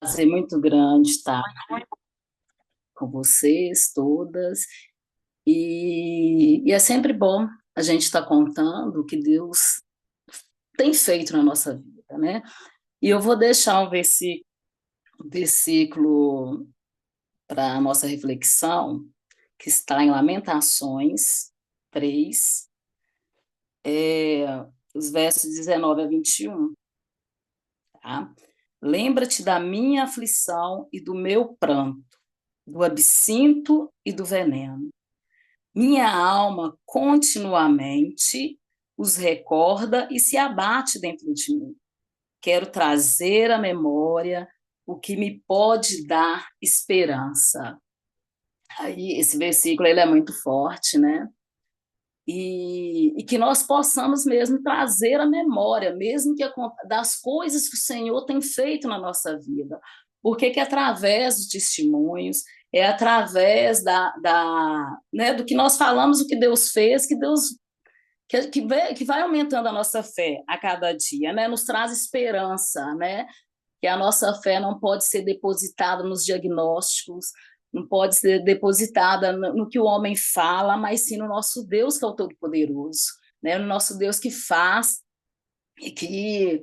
Prazer muito grande estar com vocês todas. E é sempre bom a gente estar contando o que Deus tem feito na nossa vida, né? E eu vou deixar um versículo para a nossa reflexão, que está em Lamentações 3, é, os versos 19 a 21, tá? Lembra-te da minha aflição e do meu pranto, do absinto e do veneno. Minha alma continuamente os recorda e se abate dentro de mim. Quero trazer à memória o que me pode dar esperança. Aí, esse versículo ele é muito forte, né? E que nós possamos mesmo trazer à memória, mesmo que das coisas que o Senhor tem feito na nossa vida. Porque que é através dos testemunhos, é através né, do que nós falamos, o que Deus fez, que Deus que vai aumentando a nossa fé a cada dia, né? Nos traz esperança, né? Que a nossa fé não pode ser depositada nos diagnósticos, não pode ser depositada no que o homem fala, mas sim no nosso Deus, que é o Todo-Poderoso, né? No nosso Deus que faz e que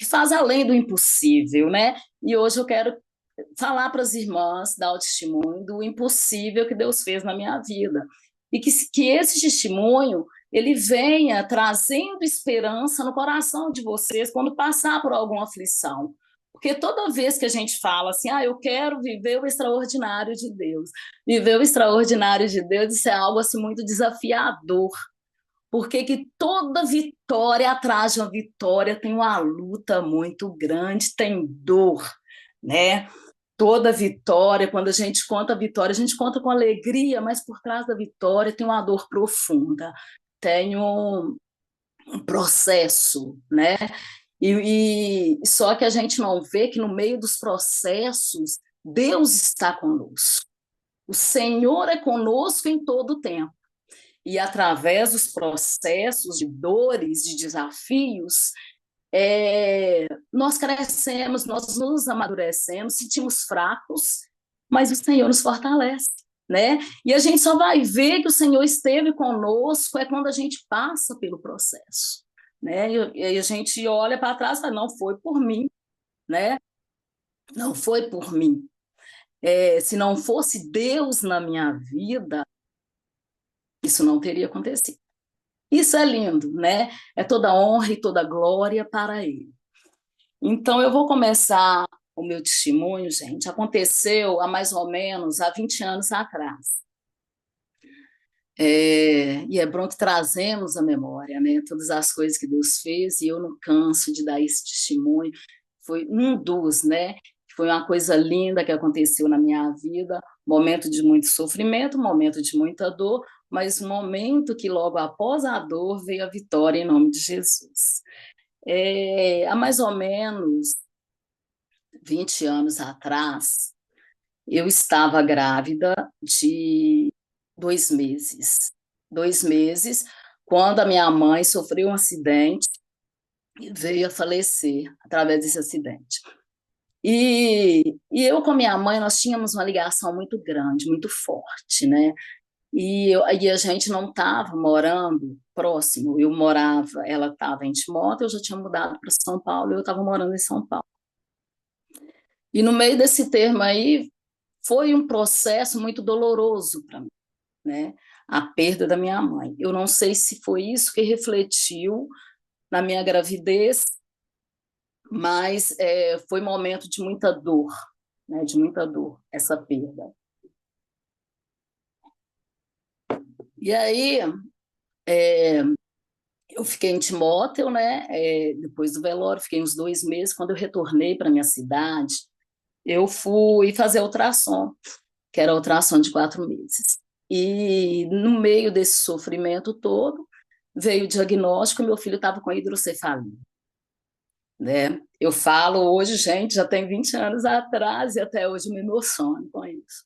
faz além do impossível, né? E hoje eu quero falar para as irmãs, dar o testemunho do impossível que Deus fez na minha vida. E que esse testemunho ele venha trazendo esperança no coração de vocês quando passar por alguma aflição. Porque toda vez que a gente fala assim, eu quero viver o extraordinário de Deus, viver o extraordinário de Deus, isso é algo assim muito desafiador, porque que toda vitória atrás de uma vitória tem uma luta muito grande, tem dor, né? Toda vitória, quando a gente conta a vitória, a gente conta com alegria, mas por trás da vitória tem uma dor profunda, tem um processo, né? Só que a gente não vê que no meio dos processos Deus está conosco. O Senhor é conosco em todo o tempo. E através dos processos de dores, de desafios, nós crescemos, nós nos amadurecemos, sentimos fracos, mas o Senhor nos fortalece, né? E a gente só vai ver que o Senhor esteve conosco quando a gente passa pelo processo, né? E a gente olha para trás e fala, não foi por mim, né? Não foi por mim. Se não fosse Deus na minha vida, isso não teria acontecido. Isso é lindo, né? É toda honra e toda glória para Ele. Então, eu vou começar o meu testemunho, gente. Aconteceu há mais ou menos há 20 anos atrás. E é bom que trazemos a memória, né? Todas as coisas que Deus fez, e eu não canso de dar esse testemunho. Foi um dos, né? Foi uma coisa linda que aconteceu na minha vida, momento de muito sofrimento, momento de muita dor, mas um momento que logo após a dor veio a vitória em nome de Jesus. Há mais ou menos 20 anos atrás, eu estava grávida de 2 meses. 2 meses, quando a minha mãe sofreu um acidente e veio a falecer através desse acidente. E eu com a minha mãe, nós tínhamos uma ligação muito grande, muito forte, né? E a gente não estava morando próximo. Eu morava, ela estava em Timóteo, eu já tinha mudado para São Paulo, eu estava morando em São Paulo. E no meio desse termo aí, foi um processo muito doloroso para mim, né? A perda da minha mãe. Eu não sei se foi isso que refletiu na minha gravidez, mas foi um momento de muita dor, né? De muita dor, essa perda. E aí, é, eu fiquei em Timóteo, né? Depois do velório, fiquei uns 2 meses. Quando eu retornei para minha cidade, eu fui fazer ultrassom, que era ultrassom de 4 meses. E no meio desse sofrimento todo, veio o diagnóstico, meu filho estava com hidrocefalia, né? Eu falo hoje, gente, já tem 20 anos atrás, e até hoje me emociono com isso.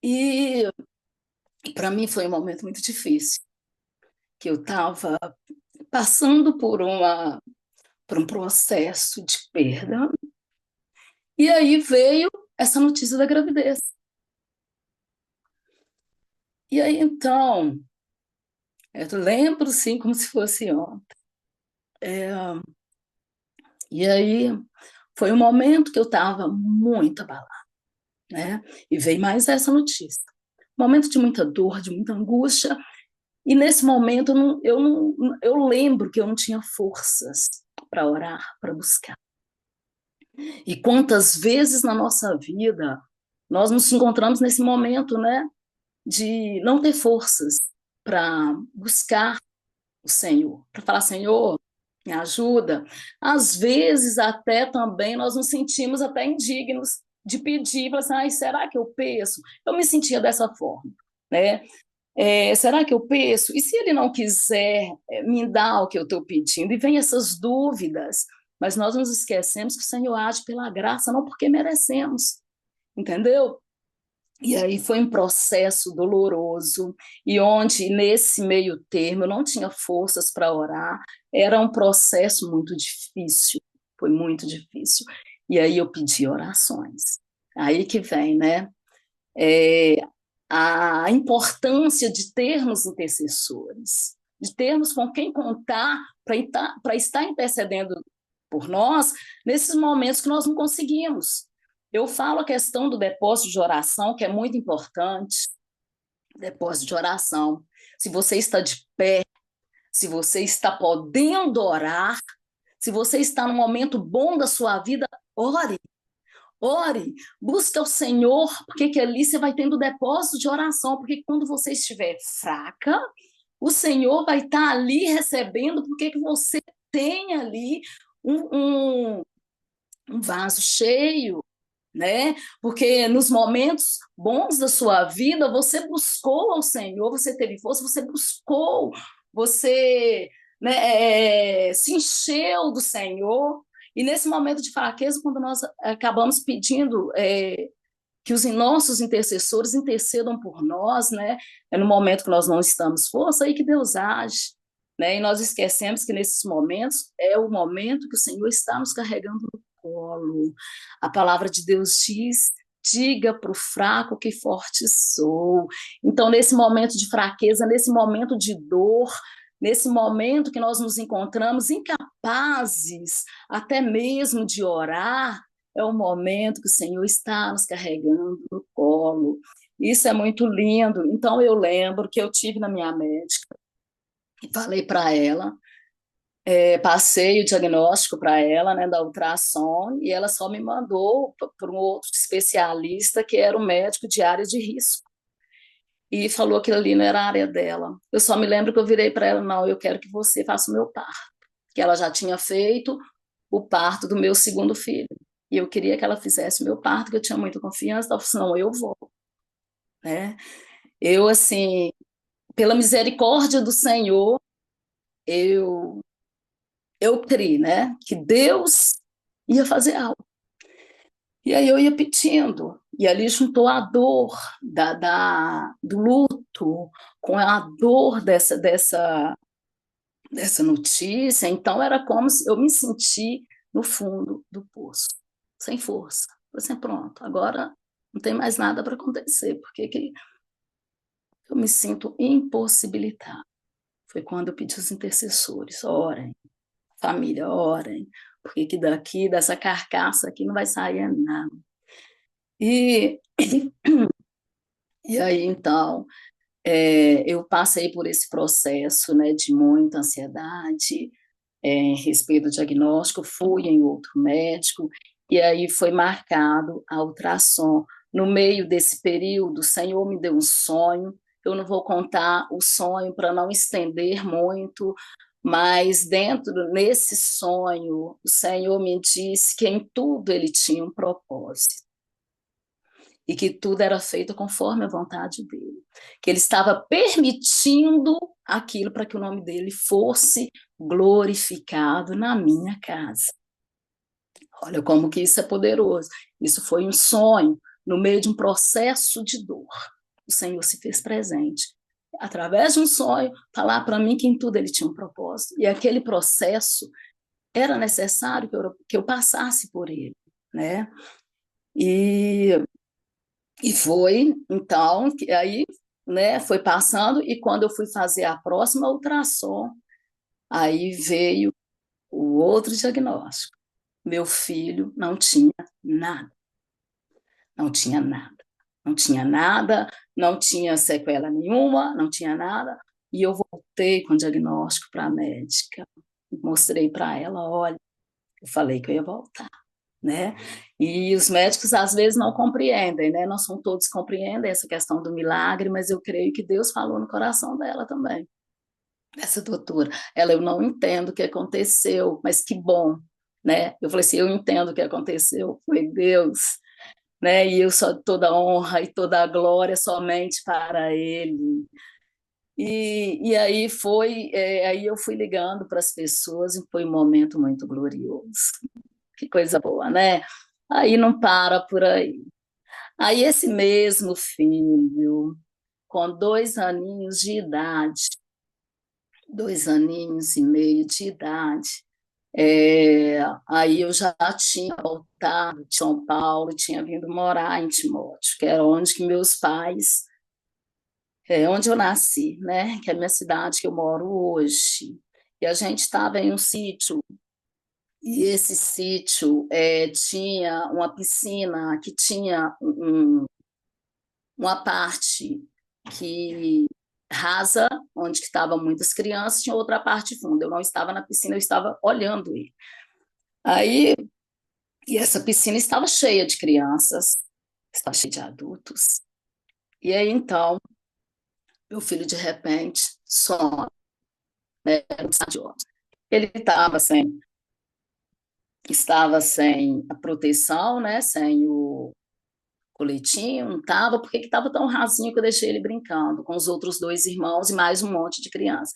E para mim foi um momento muito difícil, que eu estava passando por um processo de perda, E aí veio essa notícia da gravidez. E aí, então, eu lembro, sim, como se fosse ontem. É, e aí, foi um momento que eu estava muito abalada, né? E veio mais essa notícia. Momento de muita dor, de muita angústia. E nesse momento, eu lembro que eu não tinha forças para orar, para buscar. E quantas vezes na nossa vida nós nos encontramos nesse momento, né? De não ter forças para buscar o Senhor, para falar, Senhor, me ajuda. Às vezes, até também, nós nos sentimos até indignos de pedir, falar assim, ai, será que eu peço? Eu me sentia dessa forma, né? Será que eu peço? E se ele não quiser me dar o que eu estou pedindo? E vem essas dúvidas, mas nós nos esquecemos que o Senhor age pela graça, não porque merecemos, entendeu? E aí foi um processo doloroso, e onde, nesse meio termo, eu não tinha forças para orar, era um processo muito difícil, foi muito difícil. E aí eu pedi orações. Aí que vem, né? É, a importância de termos intercessores, de termos com quem contar para estar intercedendo por nós nesses momentos que nós não conseguimos. Eu falo a questão do depósito de oração, que é muito importante, depósito de oração. Se você está de pé, se você está podendo orar, se você está num momento bom da sua vida, ore. Ore, busca o Senhor, porque que ali você vai tendo depósito de oração, porque quando você estiver fraca, o Senhor vai estar ali recebendo, porque que você tem ali um, um, um vaso cheio, né? Porque nos momentos bons da sua vida, você buscou ao Senhor, você teve força, você buscou, você, né, se encheu do Senhor. E nesse momento de fraqueza, quando nós acabamos pedindo que os nossos intercessores intercedam por nós, né? É no momento que nós não estamos força, aí que Deus age, né? E nós esquecemos que nesses momentos é o momento que o Senhor está nos carregando no colo. A palavra de Deus diz: diga para o fraco que forte sou. Então, nesse momento de fraqueza, nesse momento de dor, nesse momento que nós nos encontramos incapazes até mesmo de orar, é o momento que o Senhor está nos carregando no colo. Isso é muito lindo. Então, eu lembro que eu tive na minha médica e falei para ela, passei o diagnóstico para ela, né, da ultrassom, e ela só me mandou para um outro especialista que era um médico de área de risco. E falou que ali não era a área dela. Eu só me lembro que eu virei para ela, não, eu quero que você faça o meu parto. Que ela já tinha feito o parto do meu segundo filho. E eu queria que ela fizesse o meu parto, que eu tinha muita confiança. Ela falou assim, não, eu vou. Né? Eu, assim, pela misericórdia do Senhor, eu, eu criei, né? Que Deus ia fazer algo. E aí eu ia pedindo, e ali juntou a dor do luto com a dor dessa notícia, então era como se eu me senti no fundo do poço, sem força. Assim, pronto, agora não tem mais nada para acontecer, porque que eu me sinto impossibilitada. Foi quando eu pedi os intercessores, orem, família, orem, porque que daqui, dessa carcaça aqui, não vai sair nada. E, e aí, então, eu passei por esse processo, né, de muita ansiedade, em respeito ao diagnóstico, fui em outro médico, e aí foi marcado a ultrassom. No meio desse período, o Senhor me deu um sonho, eu não vou contar o sonho para não estender muito, mas nesse sonho, o Senhor me disse que em tudo ele tinha um propósito e que tudo era feito conforme a vontade dele, que ele estava permitindo aquilo para que o nome dele fosse glorificado na minha casa. Olha como que isso é poderoso. Isso foi um sonho no meio de um processo de dor. O Senhor se fez presente. Através de um sonho, falar para mim que em tudo ele tinha um propósito. E aquele processo era necessário que eu passasse por ele, né? E, e foi, então, que aí, né, foi passando, e quando eu fui fazer a próxima ultrassom, aí veio o outro diagnóstico. Meu filho não tinha nada, não tinha nada, não tinha nada, não tinha sequela nenhuma, não tinha nada. E eu voltei com o diagnóstico para a médica, mostrei para ela, olha, eu falei que eu ia voltar, né? E os médicos às vezes não compreendem, né? Não são todos que compreendem essa questão do milagre, mas eu creio que Deus falou no coração dela também. Essa doutora, ela, eu não entendo o que aconteceu, mas que bom, né? Eu falei assim, eu entendo o que aconteceu, foi Deus, né? E eu só toda a honra e toda a glória somente para Ele. E aí foi, aí eu fui ligando para as pessoas e foi um momento muito glorioso. Que coisa boa, né? Aí não para por aí. Aí esse mesmo filho, com 2 aninhos de idade, 2 aninhos e meio de idade, aí eu já tinha voltado de São Paulo, tinha vindo morar em Timóteo, que era onde que meus pais, onde eu nasci, né? Que é a minha cidade que eu moro hoje. E a gente estava em um sítio, e esse sítio tinha uma piscina que tinha uma parte que rasa, onde estavam muitas crianças, tinha outra parte funda. Eu não estava na piscina, eu estava olhando ele. Aí, e essa piscina estava cheia de crianças, estava cheia de adultos. E aí, então, meu filho, de repente, some, né? Ele estava sem a proteção, né? Sem o coletinho, não estava, porque estava tão rasinho que eu deixei ele brincando com os outros 2 irmãos e mais um monte de criança.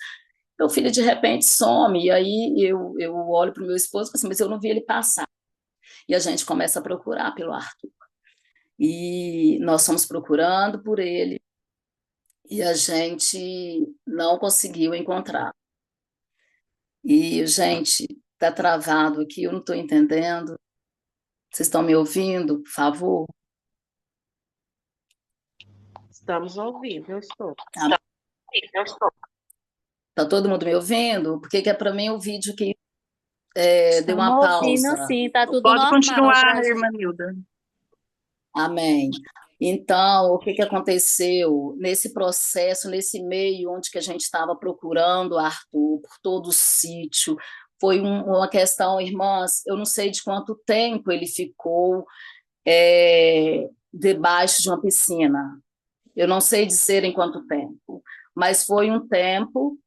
Meu filho, de repente, some, e aí eu olho para o meu esposo e falo assim, mas eu não vi ele passar. E a gente começa a procurar pelo Arthur. E nós fomos procurando por ele, e a gente não conseguiu encontrar. E, gente, está travado aqui, eu não estou entendendo. Vocês estão me ouvindo, por favor? Estamos ao vivo, eu estou. Tá, tá todo mundo me ouvindo? Porque que é para mim o vídeo que deu Estamos uma ouvindo, pausa. sim, tá tudo Pode normal continuar, pra gente. irmã Nilda. Amém. Então, o que que aconteceu nesse processo, nesse meio onde que a gente estava procurando Arthur por todo o sítio? Foi uma questão, irmãs, eu não sei de quanto tempo ele ficou debaixo de uma piscina. Eu não sei dizer em quanto tempo, mas foi um tempo.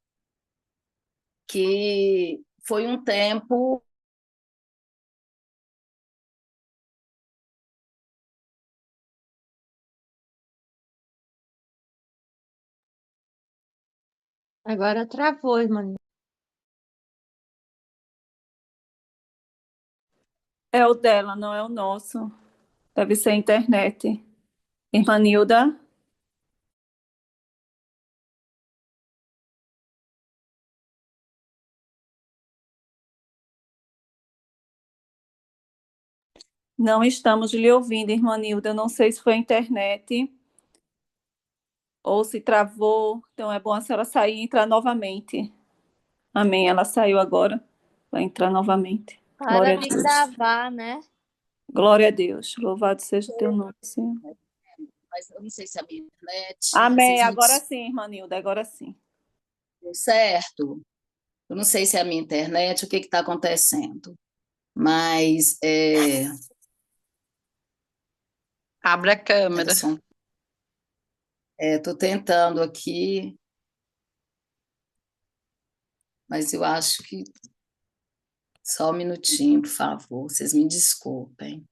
Agora travou, irmã. É o dela, não é o nosso. Deve ser a internet. Irmã Nilda? Não estamos lhe ouvindo, irmã Nilda. Eu não sei se foi a internet ou se travou. Então é bom a senhora sair e entrar novamente. Amém. Ela saiu agora. Vai entrar novamente. Para Glória a de Deus. gravar, né? Glória a Deus. Louvado seja o teu nome, Senhor. Mas eu não sei se é a minha internet, Amém. vocês me Agora sim, irmã Nilda. Agora sim. desculpem, certo? Eu não sei se é a minha internet, o que está acontecendo, mas Abre a câmera. estou tentando aqui, mas eu acho que só um minutinho, por favor, vocês me desculpem.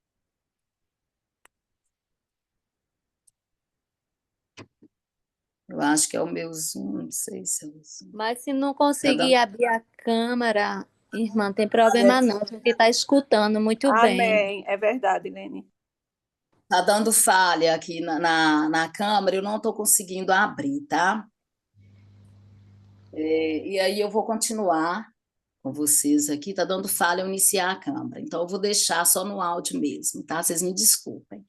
Eu acho que é o meu Zoom, não sei se é o Zoom. Mas se não Tá conseguir dando, abrir a câmera, irmã, tem problema não. A gente está escutando muito bem. Amém. É verdade, Lene. tá dando falha aqui na câmera, eu não estou conseguindo abrir, tá? E aí eu vou continuar com vocês aqui, tá dando falha eu iniciar a câmera, então eu vou deixar só no áudio mesmo, tá? Vocês me desculpem.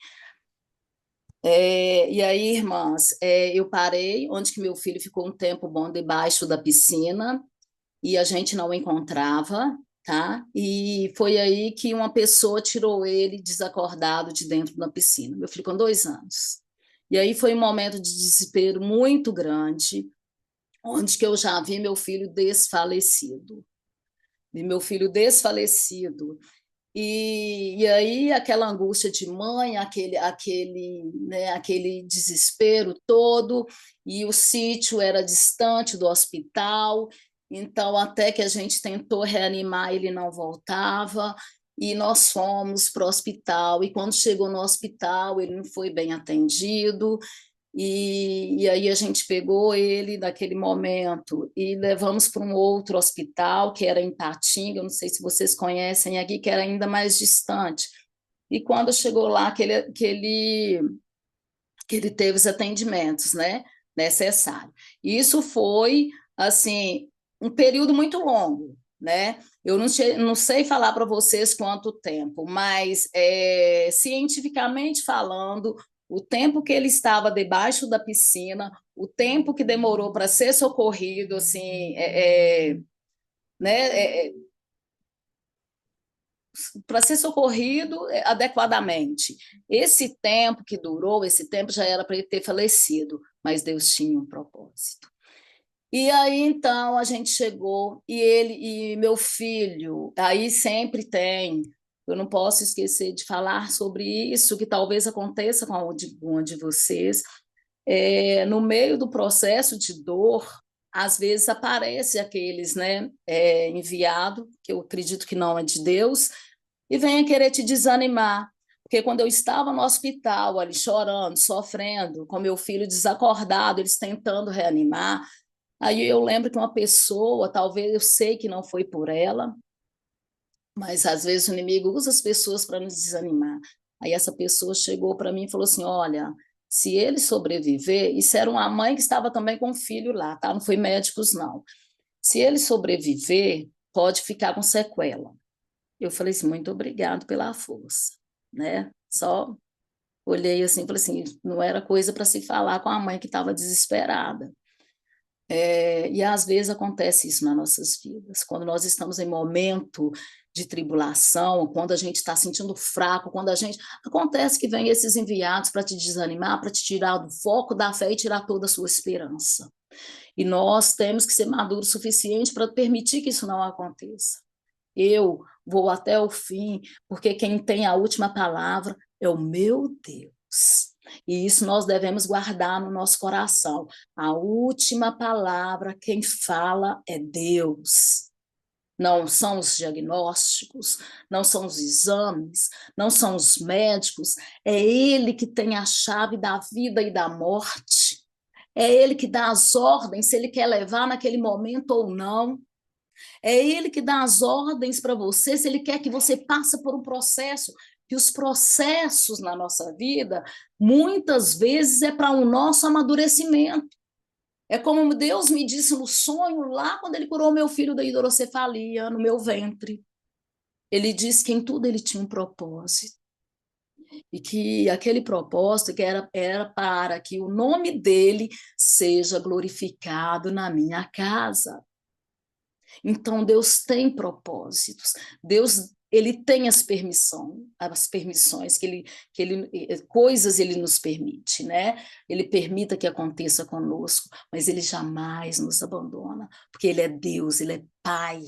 E aí, irmãs, eu parei onde que meu filho ficou um tempo bom debaixo da piscina e a gente não o encontrava, tá? E foi aí que uma pessoa tirou ele desacordado de dentro da piscina. Meu filho com 2 anos. E aí foi um momento de desespero muito grande, onde que eu já vi meu filho desfalecido. Vi meu filho desfalecido. E aí aquela angústia de mãe, aquele desespero todo, e o sítio era distante do hospital, então até que a gente tentou reanimar, ele não voltava, e nós fomos para o hospital, e quando chegou no hospital, ele não foi bem atendido, e aí a gente pegou ele naquele momento e levamos para um outro hospital, que era em Patinga, eu não sei se vocês conhecem aqui, que era ainda mais distante. E quando chegou lá, que ele teve os atendimentos, né, necessários. E isso foi, assim, um período muito longo, né? Eu não sei falar para vocês quanto tempo, mas cientificamente falando, o tempo que ele estava debaixo da piscina, o tempo que demorou para ser socorrido, assim, né, para ser socorrido adequadamente. Esse tempo que durou, esse tempo já era para ele ter falecido, mas Deus tinha um propósito. E aí, então, a gente chegou, e meu filho, aí sempre tem, eu não posso esquecer de falar sobre isso, que talvez aconteça com algum de vocês, no meio do processo de dor, às vezes aparece aqueles, né, enviado, que eu acredito que não é de Deus, e venha querer te desanimar. Porque quando eu estava no hospital, ali chorando, sofrendo, com meu filho desacordado, eles tentando reanimar, aí eu lembro que uma pessoa, talvez eu sei que não foi por ela, mas às vezes o inimigo usa as pessoas para nos desanimar. Aí essa pessoa chegou para mim e falou assim: olha, se ele sobreviver, isso era uma mãe que estava também com um filho lá, tá? Não foi médicos, não. Se ele sobreviver, pode ficar com sequela. Eu falei assim: muito obrigado pela força, né? Só olhei assim, falei assim, não era coisa para se falar com a mãe que estava desesperada. E às vezes acontece isso nas nossas vidas, quando nós estamos em momento de tribulação, quando a gente está sentindo fraco, quando a gente. Acontece que vem esses enviados para te desanimar, para te tirar do foco da fé e tirar toda a sua esperança. E nós temos que ser maduros o suficiente para permitir que isso não aconteça. Eu vou até o fim, porque quem tem a última palavra é o meu Deus. E isso nós devemos guardar no nosso coração. A última palavra, quem fala é Deus. Não são os diagnósticos, não são os exames, não são os médicos, é Ele que tem a chave da vida e da morte. É Ele que dá as ordens, se Ele quer levar naquele momento ou não. É Ele que dá as ordens para você, se Ele quer que você passe por um processo, que os processos na nossa vida, muitas vezes, é para o nosso amadurecimento. É como Deus me disse no sonho, lá quando Ele curou meu filho da hidrocefalia, no meu ventre. Ele disse que em tudo Ele tinha um propósito. E que aquele propósito que era para que o nome dele seja glorificado na minha casa. Então, Deus tem propósitos. Deus, ele tem as permissões coisas ele nos permite, né? Ele permita que aconteça conosco, mas ele jamais nos abandona, porque ele é Deus, ele é Pai,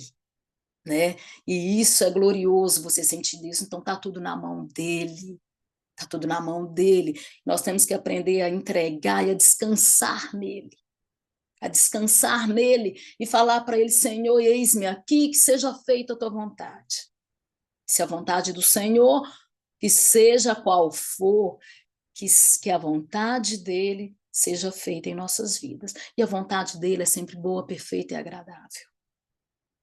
né? E isso é glorioso, você sentir isso. Então, tá tudo na mão dele. Tá tudo na mão dele. Nós temos que aprender a entregar e a descansar nele, e falar para ele: Senhor, eis-me aqui, que seja feita a tua vontade. Se a vontade do Senhor, que seja qual for, que a vontade dele seja feita em nossas vidas. E a vontade dele é sempre boa, perfeita e agradável.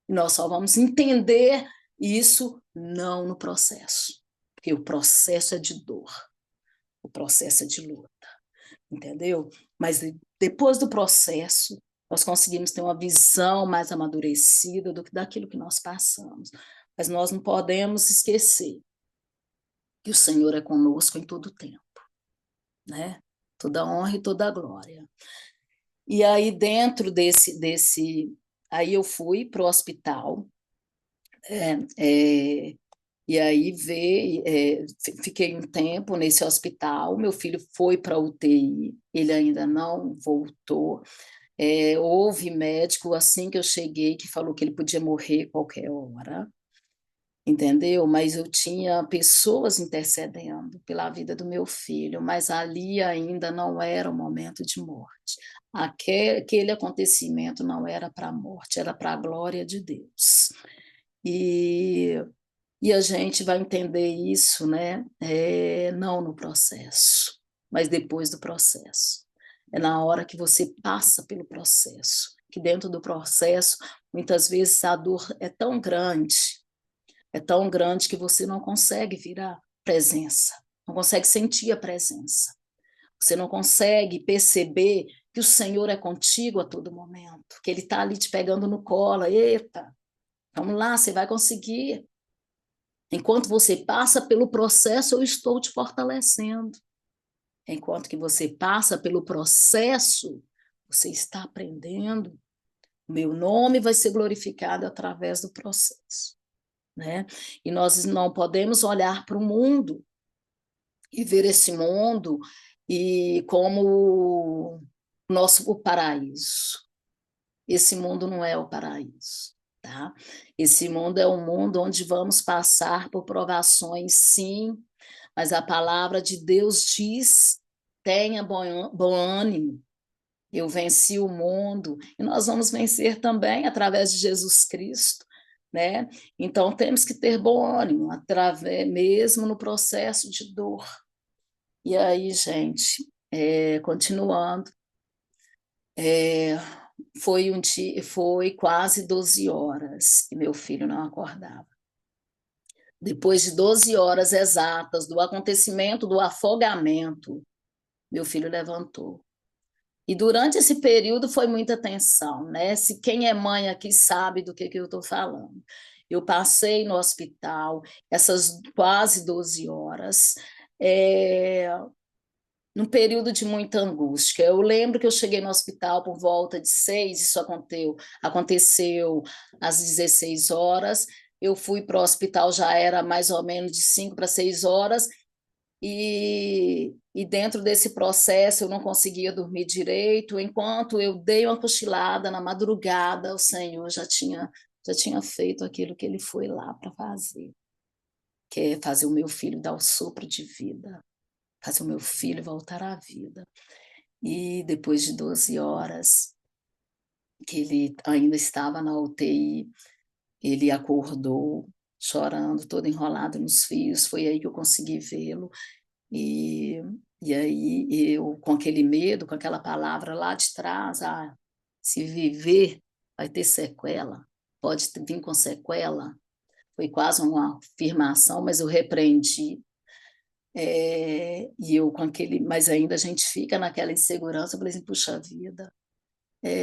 E nós só vamos entender isso não no processo, porque o processo é de dor, o processo é de luta, entendeu? Mas depois do processo, nós conseguimos ter uma visão mais amadurecida daquilo que nós passamos. Mas nós não podemos esquecer que o Senhor é conosco em todo o tempo. né? Toda honra e toda glória. E aí, dentro aí eu fui para o hospital, e aí fiquei um tempo nesse hospital, meu filho foi para a UTI, ele ainda não voltou. Houve médico, assim que eu cheguei, que falou que ele podia morrer qualquer hora, entendeu? Mas eu tinha pessoas intercedendo pela vida do meu filho, mas ali ainda não era o momento de morte. Aquele acontecimento não era para a morte, era para a glória de Deus. E, e a gente vai entender isso, né? Não no processo, mas depois do processo. É na hora que você passa pelo processo, que dentro do processo, muitas vezes a dor é tão grande que você não consegue virar presença, não consegue sentir a presença. Você não consegue perceber que o Senhor é contigo a todo momento, que Ele está ali te pegando no colo. Eita, vamos lá, você vai conseguir. Enquanto você passa pelo processo, eu estou te fortalecendo. Enquanto que você passa pelo processo, você está aprendendo. O meu nome vai ser glorificado através do processo, né? E nós não podemos olhar para o mundo e ver esse mundo e como o paraíso. Esse mundo não é o paraíso, tá? Esse mundo é um mundo onde vamos passar por provações, sim, mas a palavra de Deus diz: tenha bom ânimo, eu venci o mundo, e nós vamos vencer também através de Jesus Cristo, né? Então temos que ter bom ânimo, mesmo no processo de dor. E aí, gente, continuando, foi quase 12 horas e meu filho não acordava. Depois de 12 horas exatas do acontecimento do afogamento, meu filho levantou. E durante esse período foi muita tensão, né? Se quem é mãe aqui sabe do que eu estou falando. Eu passei no hospital essas quase 12 horas, num período de muita angústia. Eu lembro que eu cheguei no hospital por volta de 6, isso aconteceu às 16 horas. Eu fui para o hospital, já era mais ou menos de 5 para 6 horas, e dentro desse processo eu não conseguia dormir direito. Enquanto eu dei uma cochilada na madrugada, o Senhor já tinha feito aquilo que ele foi lá para fazer, que é fazer o meu filho dar o sopro de vida, fazer o meu filho voltar à vida. E depois de 12 horas, que ele ainda estava na UTI, ele acordou chorando, todo enrolado nos fios. Foi aí que eu consegui vê-lo. E, e aí eu, com aquele medo, com aquela palavra lá de trás, se viver, vai ter sequela, pode vir com sequela. Foi quase uma afirmação, mas eu repreendi. E eu com aquele, mas ainda a gente fica naquela insegurança. Eu falei assim, puxa vida,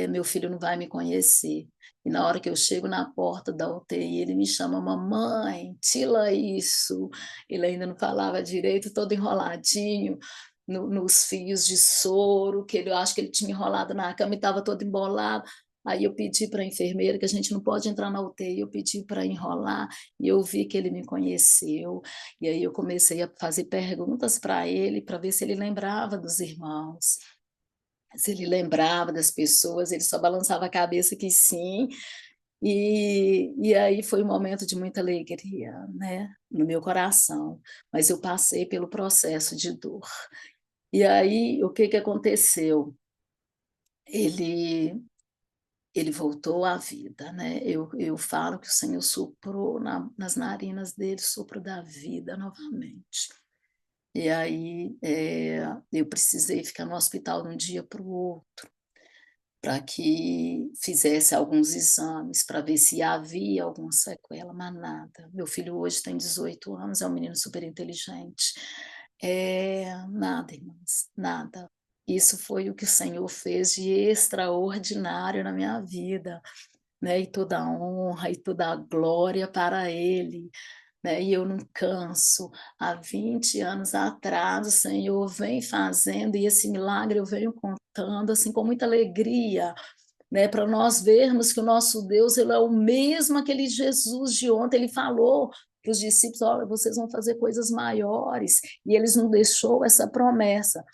meu filho não vai me conhecer. E na hora que eu chego na porta da UTI, ele me chama, mamãe, tira isso. Ele ainda não falava direito, todo enroladinho nos fios de soro, que eu acho que ele tinha enrolado na cama e estava todo embolado. Aí eu pedi para a enfermeira, que a gente não pode entrar na UTI, eu pedi para enrolar, e eu vi que ele me conheceu. E aí eu comecei a fazer perguntas para ele, para ver se ele lembrava dos irmãos, se ele lembrava das pessoas. Ele só balançava a cabeça que sim, e aí foi um momento de muita alegria, né, no meu coração, mas eu passei pelo processo de dor. E aí, o que aconteceu? Ele voltou à vida, né? Eu falo que o Senhor soprou nas narinas dele, sopro da vida novamente. E aí eu precisei ficar no hospital de um dia para o outro, para que fizesse alguns exames, para ver se havia alguma sequela, mas nada. Meu filho hoje tem 18 anos, é um menino super inteligente. Nada, irmãs, nada. Isso foi o que o Senhor fez de extraordinário na minha vida, né? E toda a honra e toda a glória para Ele, né? E eu não canso. Há 20 anos atrás, o Senhor vem fazendo, e esse milagre eu venho contando, assim, com muita alegria, né? Para nós vermos que o nosso Deus, ele é o mesmo, aquele Jesus de ontem. Ele falou para os discípulos: olha, vocês vão fazer coisas maiores, e eles não deixou essa promessa.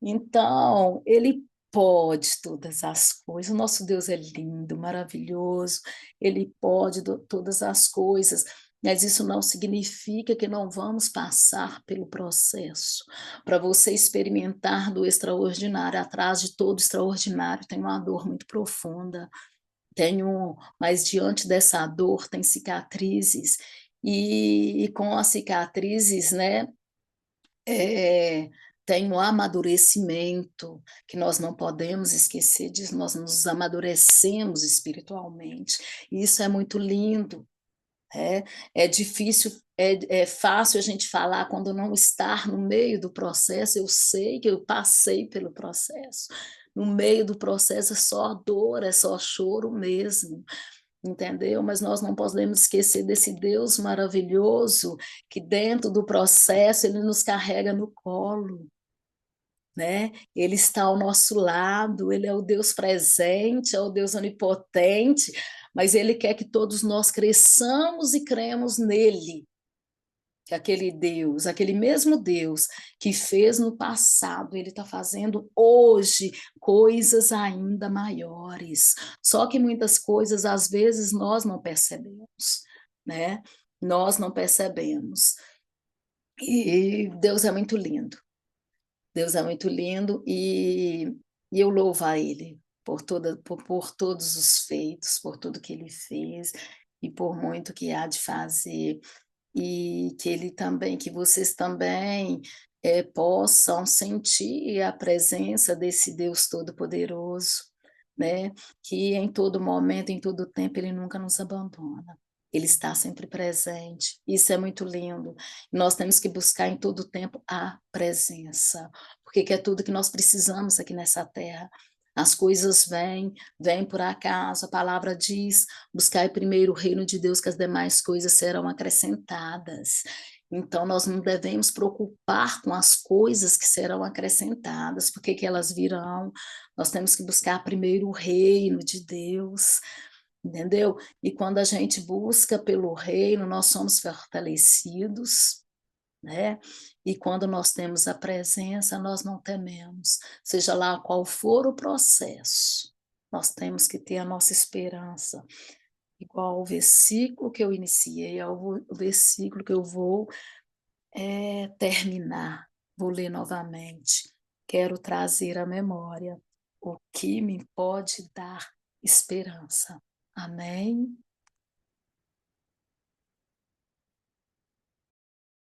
Então, ele pode todas as coisas. O nosso Deus é lindo, maravilhoso, ele pode todas as coisas, mas isso não significa que não vamos passar pelo processo. Para você experimentar do extraordinário, atrás de todo extraordinário tem uma dor muito profunda, mas diante dessa dor tem cicatrizes, e com as cicatrizes, né, é, tem um amadurecimento, que nós não podemos esquecer disso, nós nos amadurecemos espiritualmente, e isso é muito lindo. É difícil, é fácil a gente falar quando não estar no meio do processo. Eu sei que eu passei pelo processo, no meio do processo é só dor, é só choro mesmo, entendeu? Mas nós não podemos esquecer desse Deus maravilhoso, que dentro do processo ele nos carrega no colo, né? Ele está ao nosso lado, ele é o Deus presente, é o Deus onipotente, mas ele quer que todos nós cresçamos e cremos nele, que aquele Deus, aquele mesmo Deus que fez no passado, ele está fazendo hoje coisas ainda maiores. Só que muitas coisas, às vezes, nós não percebemos, né? Nós não percebemos. E Deus é muito lindo. Deus é muito lindo, e eu louvo a Ele por todos os feitos, por tudo que Ele fez e por muito que há de fazer, e que Ele também, que vocês também possam sentir a presença desse Deus Todo-Poderoso, né? Que em todo momento, em todo tempo, Ele nunca nos abandona. Ele está sempre presente. Isso é muito lindo. Nós temos que buscar em todo tempo a presença, porque que é tudo que nós precisamos aqui nessa terra. As coisas vêm por acaso. A palavra diz: buscai primeiro o reino de Deus, que as demais coisas serão acrescentadas. Então, nós não devemos preocupar com as coisas que serão acrescentadas, porque que elas virão. Nós temos que buscar primeiro o reino de Deus, entendeu? E quando a gente busca pelo reino, nós somos fortalecidos, né? E quando nós temos a presença, nós não tememos, seja lá qual for o processo, nós temos que ter a nossa esperança. Igual o versículo que eu iniciei, é o versículo que eu vou terminar, vou ler novamente. Quero trazer à memória o que me pode dar esperança. Amém?